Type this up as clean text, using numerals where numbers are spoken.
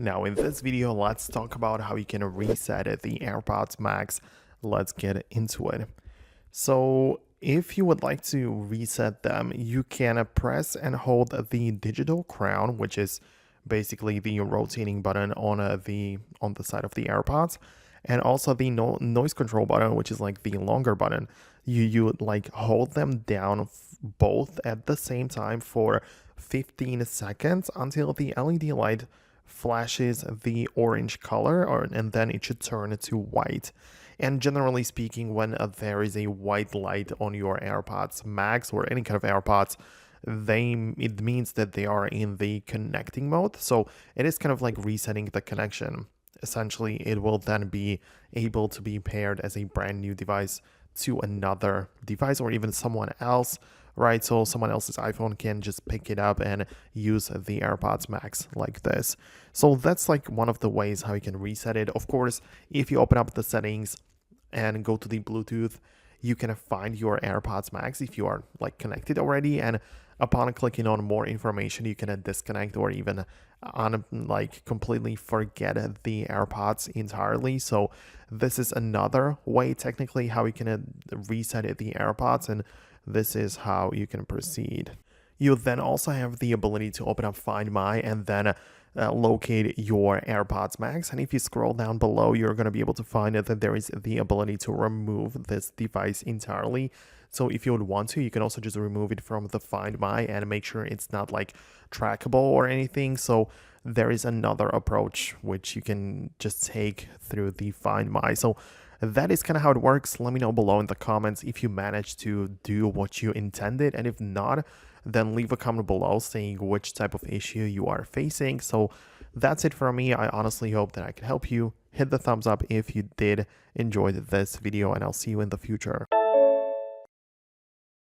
Now in this video, let's talk about how you can reset the AirPods Max. Let's get into it. So if you would like to reset them, you can press and hold the digital crown, which is basically the rotating button on the side of the AirPods, and also the noise control button, which is like the longer button. You would like hold them down both at the same time for 15 seconds until the LED light flashes the orange color, and then it should turn to white. And generally speaking, when there is a white light on your AirPods Max or any kind of AirPods, it means that they are in the connecting mode. So it is kind of like resetting the connection. Essentially, it will then be able to be paired as a brand new device to another device or even someone else, right? So someone else's iPhone can just pick it up and use the AirPods Max like this. So that's like one of the ways how you can reset it. Of course, if you open up the settings and go to the Bluetooth, you can find your AirPods Max if you are like connected already, and upon clicking on more information, you can disconnect or even completely forget the AirPods entirely. So this is another way technically how you can reset the AirPods, and this is how you can proceed. You then also have the ability to open up Find My and then locate your AirPods Max. And if you scroll down below, you're going to be able to find that there is the ability to remove this device entirely. So if you would want to, you can also just remove it from the Find My and make sure it's not like trackable or anything. So there is another approach which you can just take through the Find My. So that is kind of how it works. Let me know below in the comments if you managed to do what you intended, and if not, then leave a comment below saying which type of issue you are facing. So that's it for me. I honestly hope that I can help you. Hit the thumbs up if you did enjoy this video, and I'll see you in the future.